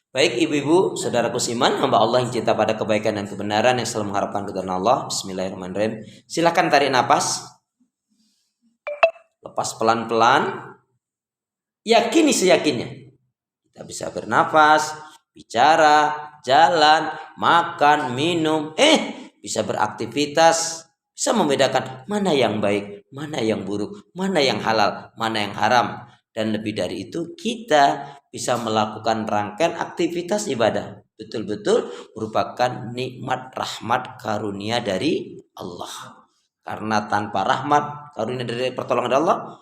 Baik ibu-ibu, saudaraku seiman, hamba Allah yang cinta pada kebaikan dan kebenaran yang selalu mengharapkan ridha Allah. Bismillahirrahmanirrahim. Silakan tarik nafas. Lepas pelan-pelan. Yakini seyakinnya. Kita bisa bernafas, bicara, jalan, makan, minum, bisa beraktivitas, bisa membedakan mana yang baik, mana yang buruk, mana yang halal, mana yang haram. Dan lebih dari itu, kita bisa melakukan rangkaian aktivitas ibadah. Betul-betul merupakan nikmat, rahmat, karunia dari Allah. Karena tanpa rahmat, karunia dari pertolongan Allah,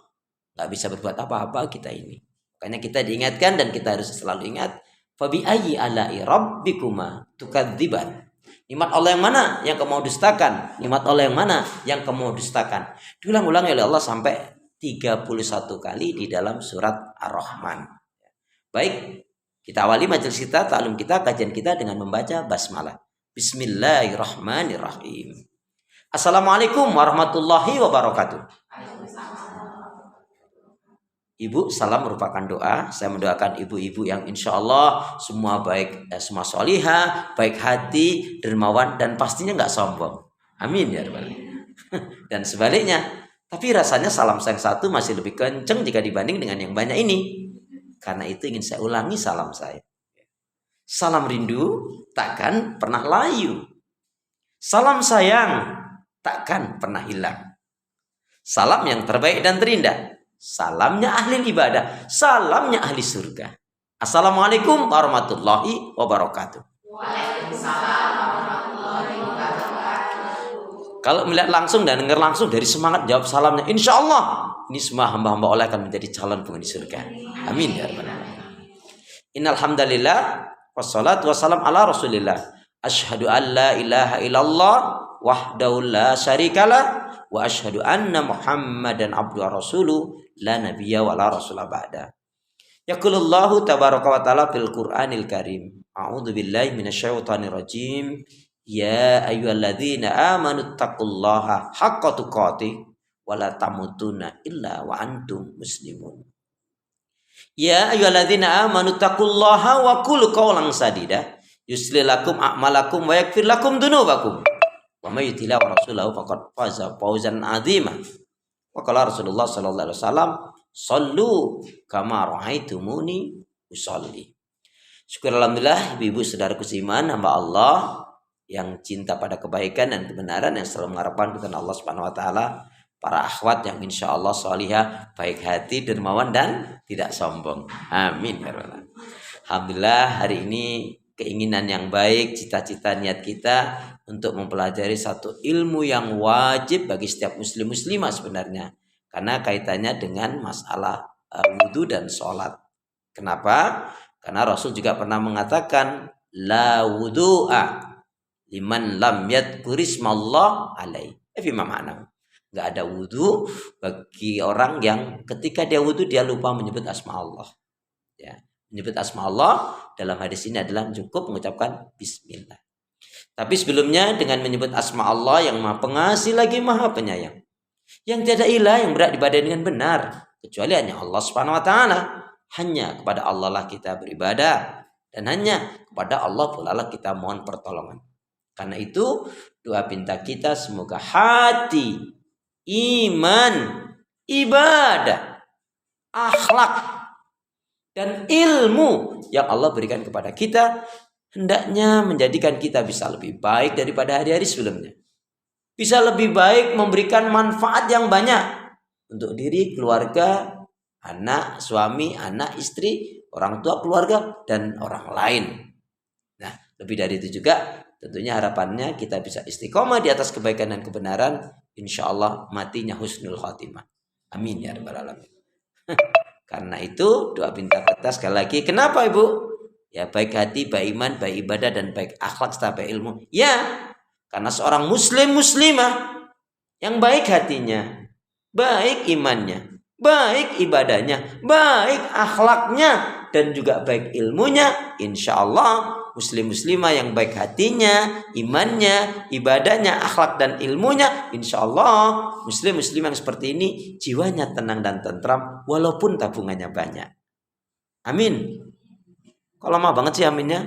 gak bisa berbuat apa-apa kita ini. Makanya kita diingatkan dan kita harus selalu ingat. Fabi ayyi ala'i rabbikuma tukadziban. Nikmat Allah yang mana yang kamu dustakan? Nikmat Allah yang mana yang kamu dustakan? Diulang-ulang oleh Allah sampai 31 kali di dalam surat Ar-Rahman. Baik, kita awali majelis kita, ta'alum kita, kajian kita dengan membaca basmalah. Bismillahirrahmanirrahim. Assalamualaikum warahmatullahi wabarakatuh. Ibu, salam merupakan doa. Saya mendoakan ibu-ibu yang insya Allah semua baik, semua solihah, baik hati, dermawan, dan pastinya nggak sombong. Amin ya rabbal alamin. Dan sebaliknya, tapi rasanya salam saya yang satu masih lebih kenceng jika dibanding dengan yang banyak ini. Karena itu ingin saya ulangi salam saya. Salam rindu takkan pernah layu. Salam sayang takkan pernah hilang. Salam yang terbaik dan terindah. Salamnya ahli ibadah. Salamnya ahli surga. Assalamualaikum warahmatullahi wabarakatuh. Waalaikumsalam warahmatullahi wabarakatuh. Kalau melihat langsung dan dengar langsung dari semangat jawab salamnya, insya Allah ini semua hamba-hamba Allah akan menjadi calon penghuni surga. Amin ya rabbal alamin. Innal hamdalillah wassalatu wassalam ala Rasulillah. Asyhadu an la ilaha illallah wahdahu la syarikalah wa asyhadu anna Muhammadan abduhu wa rasuluh la nabiyya wa la rasula ba'da. Yaqulullahu tabaraka wa ta'ala fil Qur'anil Karim. A'udzu billahi minasyaitonir rajim. Ya ayyuhalladzina amanu taqullaha haqqa tuqatih wa la tamutunna illa wa antum muslimun. Ya ayyuhalladzina amanu taqullaha wa qulu qawlan sadida yuslih lakum a'malakum wa yaghfir lakum dzunubakum. Wa may yuti'illah wa rasulahu faqad faza fawzan 'azima. Wa qala Rasulullah sallallahu alaihi wasallam, "Shallu kama ra'aitumuni usolli." Syukur alhamdulillah ibu-ibu saudaraku seiman, hamba Allah yang cinta pada kebaikan dan kebenaran yang selalu mengharapkan kepada Allah Subhanahu wa taala, para akhwat yang insya Allah salihah, baik hati, dermawan dan tidak sombong. Amin ya rabbal alamin. Alhamdulillah hari ini keinginan yang baik, cita-cita niat kita untuk mempelajari satu ilmu yang wajib bagi setiap muslim muslimah sebenarnya, karena kaitannya dengan masalah wudhu dan sholat. Kenapa? Karena Rasul juga pernah mengatakan la wudhu'a liman lam yadhkurismallah alaihi. Fima ma'na. Enggak ada wudhu bagi orang yang ketika dia wudhu dia lupa menyebut asma Allah. Ya, menyebut asma Allah dalam hadis ini adalah cukup mengucapkan bismillah. Tapi sebelumnya dengan menyebut asma Allah yang Maha Pengasih lagi Maha Penyayang, yang tiada ilah yang berhak diibadahi dengan benar kecuali hanya Allah Subhanahu wa taala. Hanya kepada Allah lah kita beribadah dan hanya kepada Allah pula lah kita mohon pertolongan. Karena itu doa pinta kita semoga hati, iman, ibadah, akhlak dan ilmu yang Allah berikan kepada kita hendaknya menjadikan kita bisa lebih baik daripada hari-hari sebelumnya. Bisa lebih baik memberikan manfaat yang banyak untuk diri, keluarga, anak, suami, anak, istri, orang tua, keluarga, dan orang lain. Nah, lebih dari itu juga tentunya harapannya kita bisa istiqomah di atas kebaikan dan kebenaran. Insya Allah matinya husnul khotimah. Amin ya rabbal alamin. Karena itu doa pinta kita sekali lagi. Kenapa ibu? Ya baik hati, baik iman, baik ibadah dan baik akhlak serta baik ilmu. Ya, karena seorang muslim muslimah yang baik hatinya, baik imannya, baik ibadahnya, baik akhlaknya dan juga baik ilmunya, insya Allah muslim muslimah yang baik hatinya, imannya, ibadahnya, akhlak dan ilmunya, insya Allah muslim muslimah yang seperti ini jiwanya tenang dan tentram walaupun tabungannya banyak. Amin. Kok lama banget sih aminnya?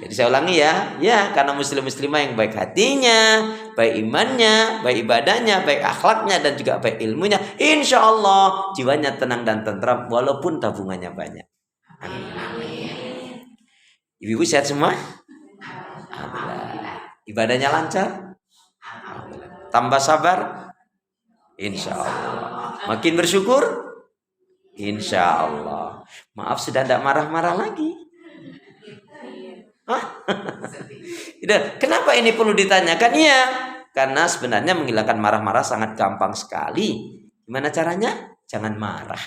Jadi saya ulangi ya, karena muslimah yang baik hatinya, baik imannya, baik ibadahnya, baik akhlaknya, dan juga baik ilmunya, insya Allah jiwanya tenang dan tentram walaupun tabungannya banyak. Amin. Ibu-ibu sehat semua? Alhamdulillah. Ibadahnya lancar? Alhamdulillah. Tambah sabar? Insya Allah. Makin bersyukur? Insya Allah. Maaf sudah tidak marah-marah lagi. Kenapa ini perlu ditanyakan? Iya, karena sebenarnya menghilangkan marah-marah sangat gampang sekali. Gimana caranya? Jangan marah.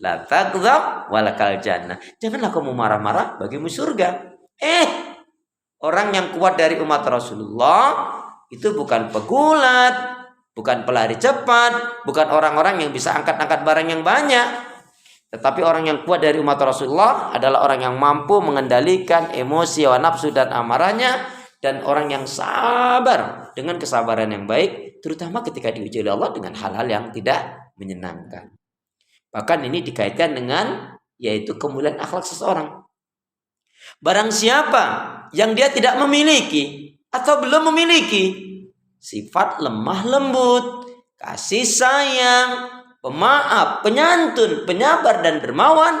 La taghdab walakal jannah. Janganlah kamu marah-marah, bagimu surga. Orang yang kuat dari umat Rasulullah itu bukan pegulat, bukan pelari cepat, bukan orang-orang yang bisa angkat-angkat barang yang banyak. Tetapi orang yang kuat dari umat Rasulullah adalah orang yang mampu mengendalikan emosi, hawa nafsu dan amarahnya, dan orang yang sabar dengan kesabaran yang baik, terutama ketika diuji oleh Allah dengan hal-hal yang tidak menyenangkan. Bahkan ini dikaitkan dengan yaitu kemuliaan akhlak seseorang. Barang siapa yang dia tidak memiliki atau belum memiliki sifat lemah lembut, kasih sayang, pemaaf, penyantun, penyabar, dan dermawan,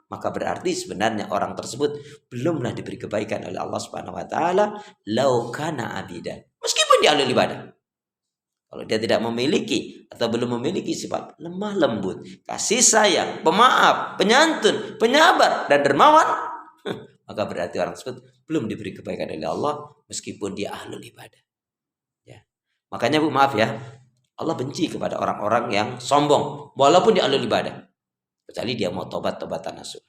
maka berarti sebenarnya orang tersebut belumlah diberi kebaikan oleh Allah Subhanahu wa taala, lau kana abidan. Meskipun dia ahli ibadah. Kalau dia tidak memiliki atau belum memiliki sifat lemah lembut, kasih sayang, pemaaf, penyantun, penyabar, dan dermawan, maka berarti orang tersebut belum diberi kebaikan oleh Allah meskipun dia ahli ibadah. Ya. Makanya Bu, maaf ya, Allah benci kepada orang-orang yang sombong walaupun dia ahli ibadah, kecuali dia mau tobatan nasuh.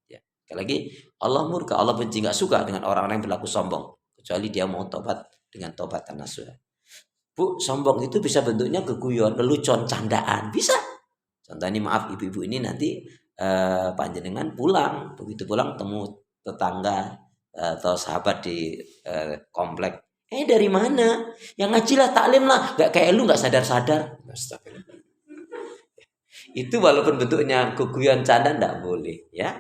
Ya. Sekali lagi, Allah murka, Allah benci, nggak suka dengan orang-orang yang berlaku sombong, kecuali dia mau tobat dengan tobatan nasuh. Bu, sombong itu bisa bentuknya keguyon, lelucon, candaan, bisa. Contohnya, maaf ibu-ibu ini nanti panjenengan pulang, begitu pulang temu tetangga atau sahabat di komplek. Dari mana? Yang ngaji lah, taklim lah. Gak kayak lu, gak sadar-sadar. Itu walaupun bentuknya keguyon canda, gak boleh. Ya.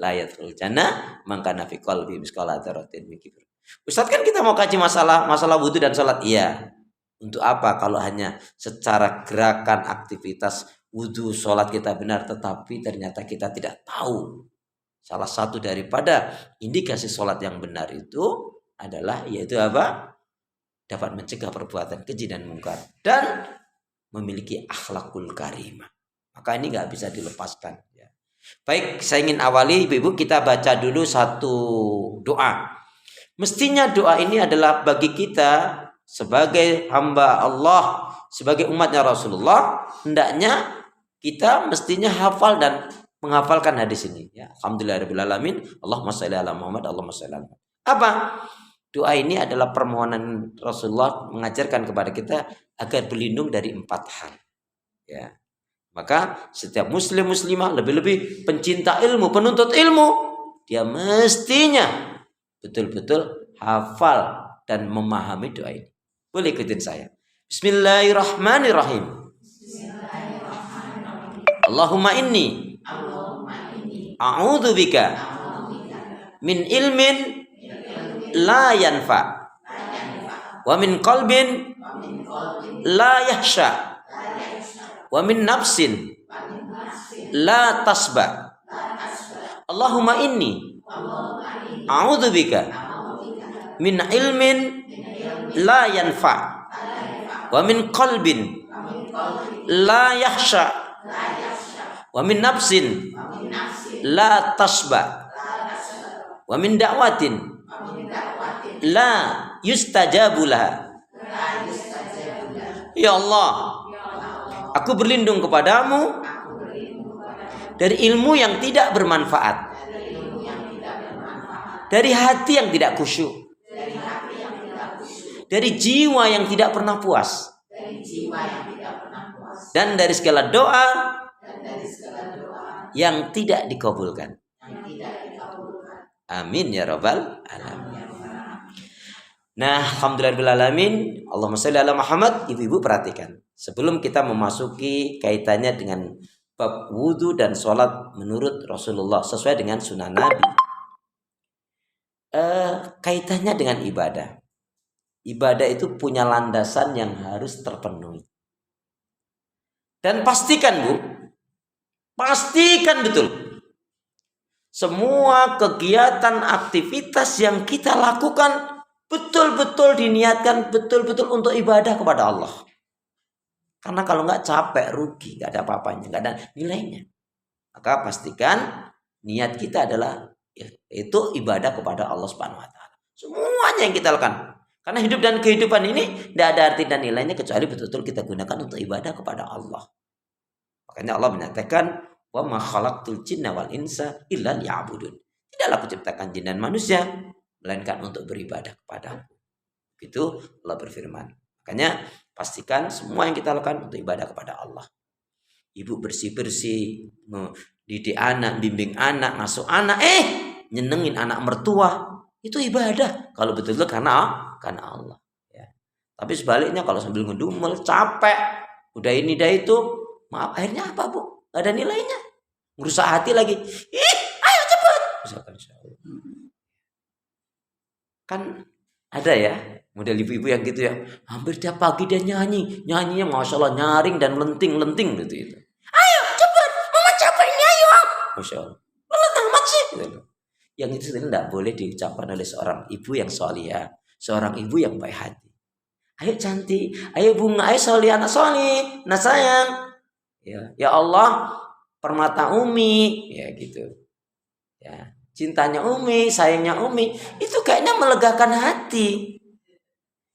Layatul jannah mangkana fi qalbi misqala dzarratin min kibr. Ustaz, kan kita mau kaji masalah wudu dan sholat. Iya. Untuk apa kalau hanya secara gerakan aktivitas wudu sholat kita benar, tetapi ternyata kita tidak tahu. Salah satu daripada indikasi sholat yang benar itu adalah yaitu apa? Dapat mencegah perbuatan keji dan mungkar dan memiliki akhlakul karimah. Maka ini nggak bisa dilepaskan. Ya. Baik, saya ingin awali ibu-ibu, kita baca dulu satu doa. Mestinya doa ini adalah bagi kita sebagai hamba Allah, sebagai umatnya Rasulullah, hendaknya kita mestinya hafal dan menghafalkan hadis ini. Ya. Alhamdulillahirabbil alamin. Allahumma shalli ala Muhammad, Allahumma shalli ala Muhammad. Apa? Doa ini adalah permohonan Rasulullah mengajarkan kepada kita agar berlindung dari 4 hal. Ya. Maka setiap muslimah, lebih-lebih pencinta ilmu, penuntut ilmu, dia mestinya betul-betul hafal dan memahami doa ini. Boleh ikutin saya. Bismillahirrahmanirrahim. Allahumma inni a'udzu bika min ilmin la yanfa wa min qalbin la yahsha wa min nafsin la tasba. Allahumma inni a'udzubika min ilmin la yanfa wa min qalbin la yahsha wa min nafsin la tasba wa min da'watin la yustajabu laha. Ya Allah, aku berlindung kepadamu dari ilmu yang tidak bermanfaat, dari hati yang tidak khusyuk, dari jiwa yang tidak pernah puas, dan dari segala doa yang tidak dikabulkan. Amin ya rabbal alamin. Nah, alhamdulillahirrahmanirrahim. Allahumma shalli ala Muhammad. Ibu-ibu perhatikan, sebelum kita memasuki kaitannya dengan bab wudhu dan sholat menurut Rasulullah sesuai dengan sunnah Nabi. Kaitannya dengan ibadah. Ibadah itu punya landasan yang harus terpenuhi. Dan pastikan Bu, pastikan betul, semua kegiatan aktivitas yang kita lakukan betul-betul diniatkan betul-betul untuk ibadah kepada Allah. Karena kalau nggak capek, rugi, nggak ada apa-apanya, nggak ada nilainya. Maka pastikan niat kita adalah itu ibadah kepada Allah Subhanahu Wa Taala. Semuanya yang kita lakukan. Karena hidup dan kehidupan ini tidak ada arti dan nilainya kecuali betul-betul kita gunakan untuk ibadah kepada Allah. Makanya Allah menyatakan, wa ma khalaqtul jinna wal insa illa liya'budun. Tidaklah kuciptakan jin dan manusia melainkan untuk beribadah kepadaku. Itu Allah berfirman. Makanya pastikan semua yang kita lakukan untuk ibadah kepada Allah. Ibu bersih-bersih, didik anak, bimbing anak, ngasuh anak, nyenengin anak mertua, itu ibadah. Kalau betul-betul karena Allah. Ya. Tapi sebaliknya kalau sambil ngedumel, capek, udah ini dah itu, maaf, akhirnya apa Bu? Gak ada nilainya. Merusak hati lagi. Ayo cepat. Misalkan kan ada ya model ibu-ibu yang gitu ya, hampir tiap pagi dia nyanyinya masya Allah nyaring dan lenting gitu itu. Ayo cepat, mama capek ini, ayo. Masya Allah, lenting amat sih. Gitu. Yang itu sebenarnya tidak boleh diucapkan oleh seorang ibu yang solihah, seorang ibu yang baik hati. Ayo cantik, ayo bunga, ayo solih anak solih, nah sayang. Ya Allah, permata Umi, ya gitu. Ya. Cintanya Umi, sayangnya Umi, itu kayaknya melegakan hati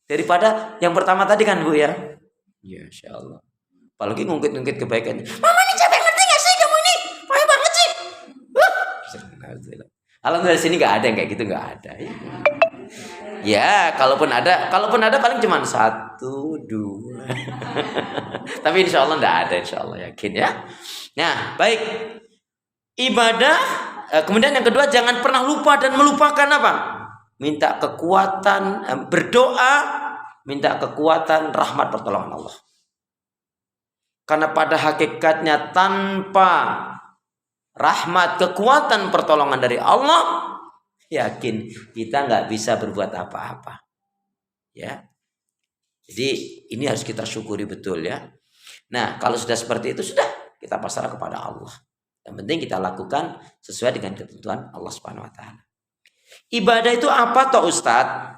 daripada yang pertama tadi kan Bu ya. Ya Insya Allah. Apalagi ngungkit-ngungkit kebaikannya. Mama ini capek, ngerti gak sih kamu ini? Payah banget sih. Alhamdulillah sini nggak ada yang kayak gitu, nggak ada. Ya kalaupun ada paling cuma 1, 2. Tapi Insya Allah nggak ada, Insya Allah yakin ya. Nah baik, ibadah. Kemudian yang kedua, jangan pernah lupa dan melupakan apa? Minta kekuatan, berdoa, minta kekuatan rahmat pertolongan Allah. Karena pada hakikatnya tanpa rahmat, kekuatan pertolongan dari Allah, yakin kita nggak bisa berbuat apa-apa. Ya. Jadi ini harus kita syukuri betul ya. Nah kalau sudah seperti itu, sudah kita pasrah kepada Allah. Yang penting kita lakukan sesuai dengan ketentuan Allah Subhanahu Wa Taala. Ibadah itu apa toh Ustadz?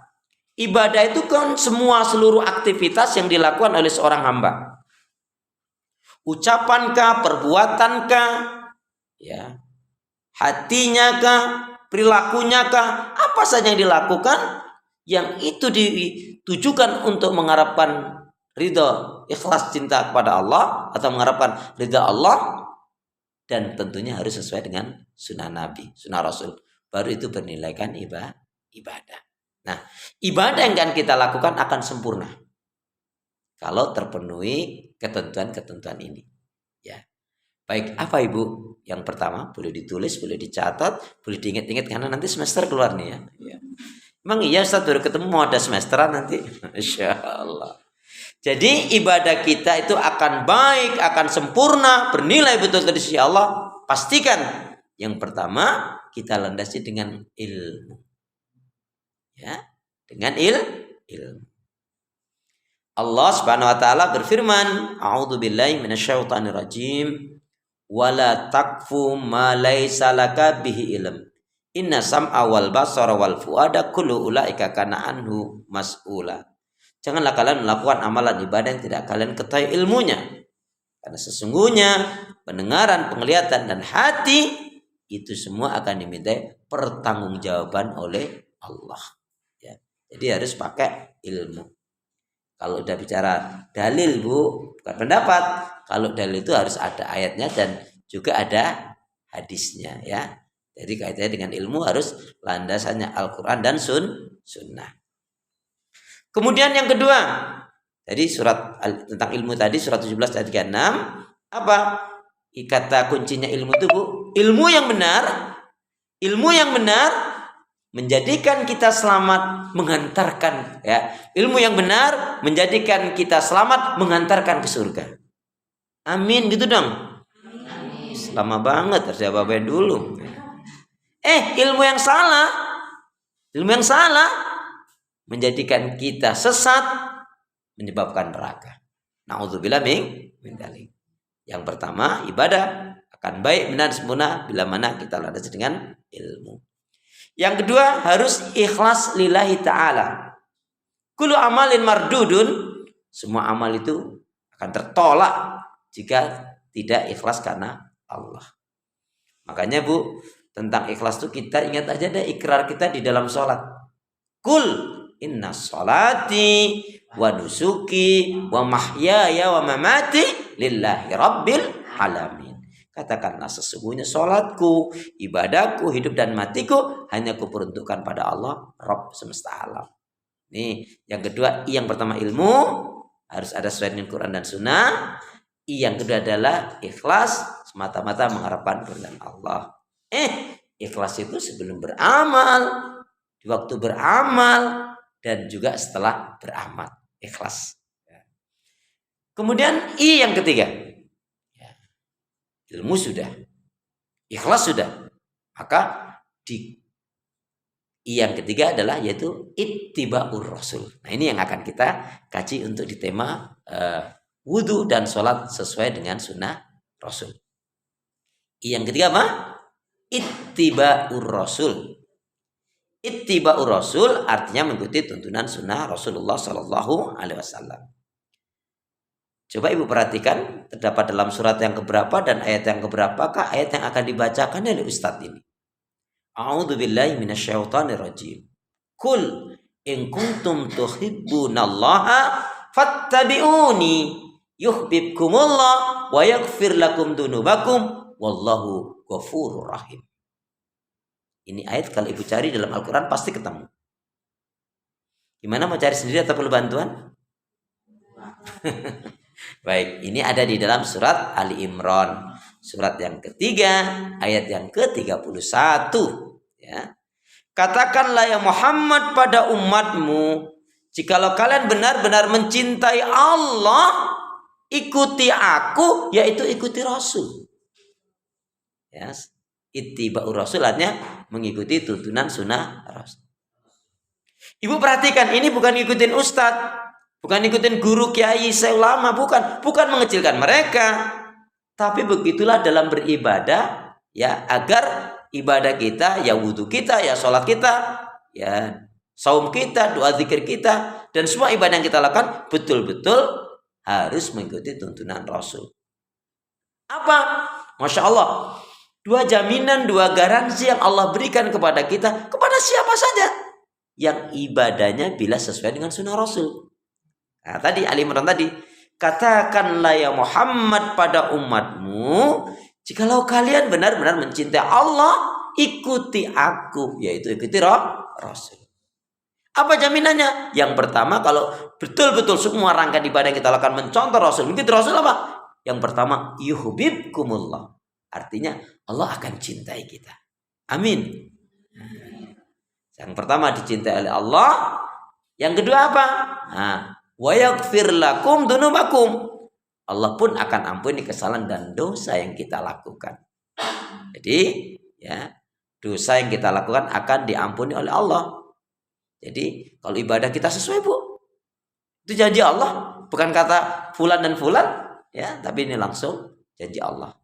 Ibadah itu kan seluruh aktivitas yang dilakukan oleh seorang hamba. Ucapankah, perbuatankah, ya, hatinya kah, perilakunya kah, apa saja yang dilakukan yang itu ditujukan untuk mengharapkan ridha, ikhlas cinta kepada Allah atau mengharapkan ridha Allah. Dan tentunya harus sesuai dengan sunnah Nabi, sunnah Rasul. Baru itu bernilaikan ibadah. Nah, ibadah yang akan kita lakukan akan sempurna kalau terpenuhi ketentuan-ketentuan ini. Ya, baik apa Ibu? Yang pertama boleh ditulis, boleh dicatat, boleh diingat-ingat karena nanti semester keluar nih ya. Emang iya Ustaz baru ketemu mau ada semesteran nanti? Insya Allah. Jadi ibadah kita itu akan baik, akan sempurna, bernilai betul dari sisi Allah. Pastikan yang pertama kita landasi dengan ilmu. Ya, dengan ilmu. Allah Subhanahu Wa Taala berfirman, A'udzubillahi minasyaitonirrajim, wala takfu ma laisa laka bihi ilm. Inna sam'a wal basara wal fuada kullu ulaika kana anhu mas'ula. Janganlah kalian melakukan amalan ibadah yang tidak kalian ketahui ilmunya. Karena sesungguhnya pendengaran, penglihatan, dan hati itu semua akan dimintai pertanggungjawaban oleh Allah. Ya. Jadi harus pakai ilmu. Kalau udah bicara dalil Bu, bukan pendapat. Kalau dalil itu harus ada ayatnya dan juga ada hadisnya ya. Jadi kaitannya dengan ilmu harus landasannya Al-Quran dan Sunnah. Kemudian yang kedua, tadi surat tentang ilmu tadi surat 17 ayat 36 apa? Kata kuncinya ilmu itu Bu, ilmu yang benar menjadikan kita selamat menghantarkan ya. Ilmu yang benar menjadikan kita selamat menghantarkan ke surga. Amin gitu dong. lama banget harus diapa-apain dulu. Ilmu yang salah menjadikan kita sesat, menyebabkan neraka. Nauzubillah min dzalik. Yang pertama, ibadah akan baik benar sempurna bila mana kita landasi dengan ilmu. Yang kedua, harus ikhlas lillahi ta'ala. Kullu amalin mardudun, semua amal itu akan tertolak jika tidak ikhlas karena Allah. Makanya Bu, tentang ikhlas itu kita ingat aja deh ikrar kita di dalam sholat. Kul inna sholati wa nusuki wa mahyaya wa mamati lillahi rabbil alamin. Katakanlah sesungguhnya sholatku, ibadahku, hidup dan matiku hanya kuperuntukkan pada Allah, Rabb semesta alam. Nih, yang kedua, yang pertama ilmu harus ada sesuai dengan Quran dan Sunnah. Yang kedua adalah ikhlas semata-mata mengharapkan keridhaan Allah. Ikhlas itu sebelum beramal, di waktu beramal, dan juga setelah beramal. Ikhlas. Kemudian yang ketiga. Ilmu sudah, ikhlas sudah, maka yang ketiga adalah yaitu ittiba'ur rasul. Nah, ini yang akan kita kaji untuk di tema wudu dan sholat sesuai dengan sunnah Rasul. Yang ketiga apa? Ittiba'ur rasul. Ittiba'ur rasul artinya mengikuti tuntunan sunnah Rasulullah Sallallahu Alaihi Wasallam. Coba Ibu perhatikan, terdapat dalam surat yang keberapa dan ayat yang keberapakah ayat yang akan dibacakan oleh Ustadz ini. A'udzubillahi minasyaitonirrajim. Qul in kuntum tuhibbunallaha fattabi'uni yuhibbukumullah wa yaghfir lakum dunubakum wallahu ghafurur rahim. Ini ayat kalau Ibu cari dalam Al-Quran pasti ketemu. Gimana, mau cari sendiri atau perlu bantuan? Baik, ini ada di dalam surat Ali Imran, surat yang ketiga, ayat yang ke-31. Ya. Katakanlah ya Muhammad pada umatmu, jikalau kalian benar-benar mencintai Allah, ikuti aku, yaitu ikuti Rasul. Ya, ittiba'ur rasul artinya mengikuti tuntunan sunnah Rasul. Ibu perhatikan, ini bukan ngikutin ustadz, bukan ikutin guru, kiai, ulama, bukan mengecilkan mereka, tapi begitulah dalam beribadah, ya, agar ibadah kita, ya wudu kita, ya sholat kita, ya saum kita, doa zikir kita, dan semua ibadah yang kita lakukan betul-betul harus mengikuti tuntunan Rasul. Apa? Masya Allah, dua jaminan, dua garansi yang Allah berikan kepada kita, kepada siapa saja yang ibadahnya bila sesuai dengan sunnah Rasul. Nah, tadi Ali Imran tadi, katakanlah ya Muhammad pada umatmu, jikalau kalian benar-benar mencintai Allah, ikuti aku, yaitu ikuti Rasul. Apa jaminannya? Yang pertama, kalau betul-betul semua rangkaian ibadah yang kita lakukan mencontoh Rasul, mengikuti Rasul apa? Yang pertama, yuhibbukumullah. Artinya Allah akan cintai kita. Amin. Yang pertama dicintai oleh Allah. Yang kedua apa? Wa yaghfir lakum dunubakum. Allah pun akan ampuni kesalahan dan dosa yang kita lakukan. Jadi, ya, dosa yang kita lakukan akan diampuni oleh Allah. Jadi, kalau ibadah kita sesuai, Bu, itu janji Allah, bukan kata fulan dan fulan, ya, tapi ini langsung janji Allah.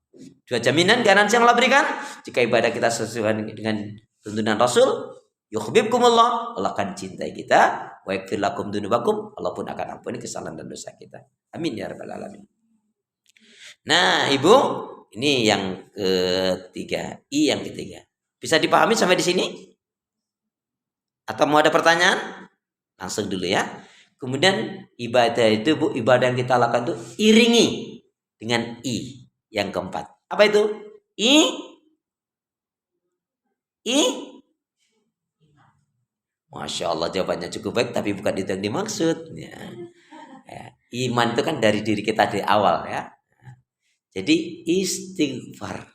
Dua jaminan garansi yang Allah berikan, jika ibadah kita sesuai dengan tuntunan Rasul, yuhibbukumullah, Allah akan cintai kita. Wa yaghfir lakum dunubakum, Allah pun akan ampuni kesalahan dan dosa kita. Amin ya rabbal alamin. Nah, Ibu, ini yang ketiga, yang ketiga. Bisa dipahami sampai di sini? Atau mau ada pertanyaan? Langsung dulu ya. Kemudian ibadah itu, Bu, ibadah yang kita lakukan itu iringi dengan I yang keempat. Apa itu? Masya Allah, jawabannya cukup baik, tapi bukan itu yang dimaksud. Ya. Iman itu kan dari diri kita di awal, ya. Jadi istighfar.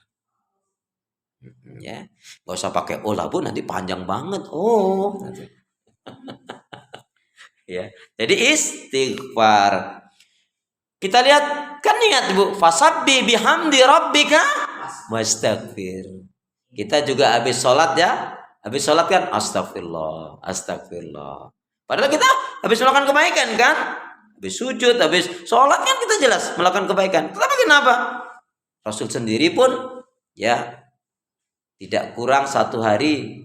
Ya, nggak usah pakai olah, Bu, nanti panjang banget. Ya, jadi istighfar. Kita lihat, kan ingat, Bu, fasabbi bihamdi rabbika wastaghfir. Kita juga habis sholat ya, habis sholat kan astagfirullah, astagfirullah. Padahal kita habis melakukan kebaikan kan, habis sujud, habis sholat kan kita jelas melakukan kebaikan. Tetapi kenapa? Rasul sendiri pun ya tidak kurang satu hari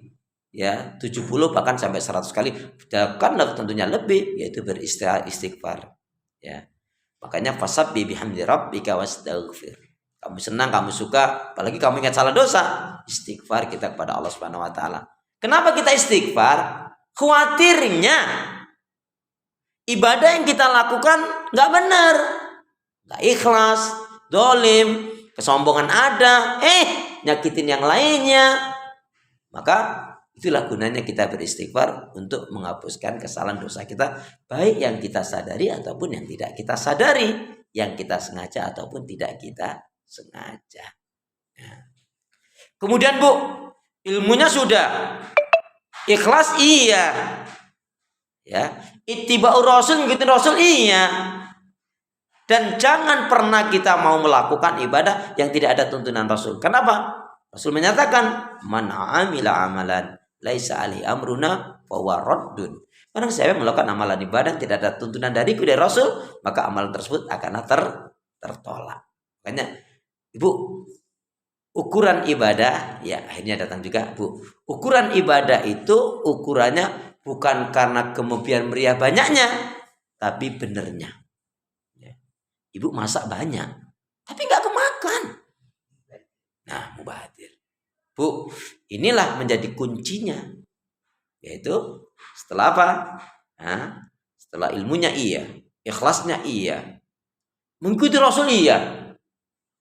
ya 70 bahkan sampai 100 kali, bahkan tentunya lebih, yaitu beristighfar ya. Makanya fasabbi bihamdi rabbika wastaghfir. Kamu senang, kamu suka, apalagi kamu ingat salah dosa, istighfar kita kepada Allah Subhanahu wa taala. Kenapa kita istighfar? Khawatirnya ibadah yang kita lakukan nggak benar, nggak ikhlas, dolim, kesombongan ada, nyakitin yang lainnya. Maka itulah gunanya kita beristighfar untuk menghapuskan kesalahan dosa kita, baik yang kita sadari ataupun yang tidak kita sadari, yang kita sengaja ataupun tidak kita sengaja. Nah. Kemudian Bu, ilmunya sudah, ikhlas iya, ya, ittiba'ur rasul, ngikutin rasul iya, dan jangan pernah kita mau melakukan ibadah yang tidak ada tuntunan Rasul. Kenapa? Rasul menyatakan, man amila amalan laisa alaihi amruna fahuwa raddun. Karena saya melakukan amalan ibadah tidak ada tuntunan dariku dari Rasul, maka amalan tersebut akan tertolak. Makanya, Ibu, ukuran ibadah, ya akhirnya datang juga, Bu. Ukuran ibadah itu ukurannya bukan karena kemudian meriah banyaknya, tapi benernya. Ya. Ibu masak banyak, tapi nggak kemakan. Nah, mubahadir. Bu, inilah menjadi kuncinya. Yaitu setelah apa? Nah, setelah ilmunya iya, ikhlasnya iya, mengikuti Rasul iya,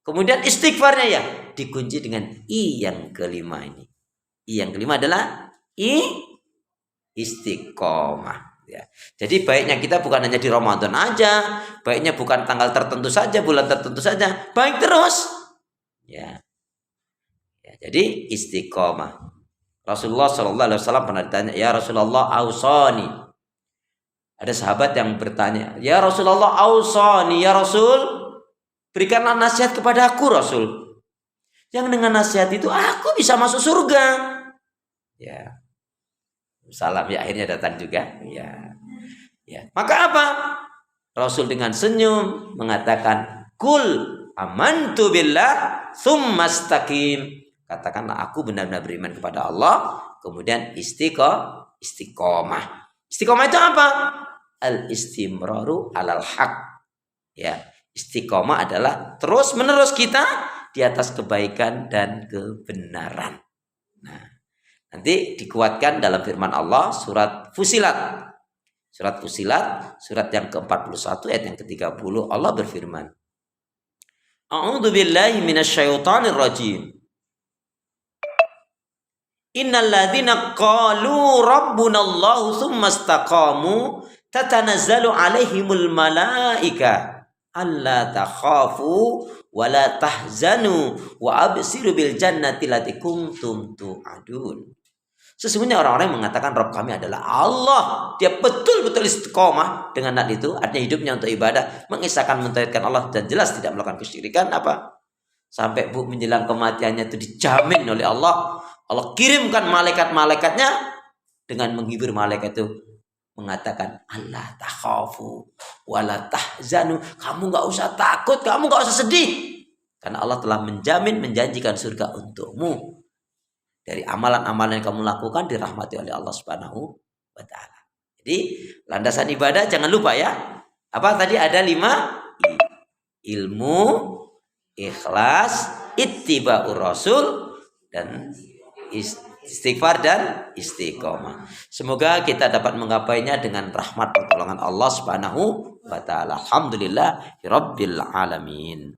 kemudian istighfarnya ya, dikunci dengan I yang kelima ini. I yang kelima adalah istiqomah. Ya. Jadi baiknya kita bukan hanya di Ramadan aja, baiknya bukan tanggal tertentu saja, bulan tertentu saja, baik terus. Ya. Jadi istiqomah. Rasulullah Shallallahu Alaihi Wasallam pernah ditanya, ya Rasulullah ausani. Ada sahabat yang bertanya, ya Rasulullah ausani, ya Rasul, berikanlah nasihat kepada aku Rasul. Yang dengan nasihat itu aku bisa masuk surga. Ya, salam ya akhirnya datang juga. Ya. Maka apa? Rasul dengan senyum mengatakan, kul amantu billah tsumastaqim. Katakanlah aku benar-benar beriman kepada Allah, kemudian istiqomah. Istiqomah itu apa? Al-istimraru alal haq. Ya, istiqomah adalah terus-menerus kita di atas kebaikan dan kebenaran. Nah, nanti dikuatkan dalam firman Allah surat Fusilat. Surat Fusilat, surat yang ke-41 ayat yang ke-30, Allah berfirman, A'udzu billahi minasyaitonir rajim. Innal ladzina qalu rabbunallahu tsumma istaqamu tatanazzalu alaihimul malaika alla takhafu wa la tahzanu wa absiru bil jannati allati kuntum tu'adun. Sesungguhnya orang-orang yang mengatakan Rabb kami adalah Allah, dia betul-betul istiqomah dengan hal itu, artinya hidupnya untuk ibadah, mengisahkan mentauhidkan Allah dan jelas tidak melakukan kesyirikan, apa? Sampai Bu menjelang kematiannya itu dijamin oleh Allah. Allah kirimkan malaikat-malaikatnya dengan menghibur malaikat itu, mengatakan Allah takhafu wala tahzanu, kamu enggak usah takut, kamu enggak usah sedih, karena Allah telah menjanjikan surga untukmu. Dari amalan-amalan yang kamu lakukan dirahmati oleh Allah Subhanahu wa taala. Jadi landasan ibadah jangan lupa ya. Apa tadi ada 5? Ilmu, ikhlas, ittiba'ur rasul, dan istighfar dan istiqomah. Semoga kita dapat menggapainya dengan rahmat pertolongan Allah Subhanahu wa taala. Alhamdulillah rabbil alamin.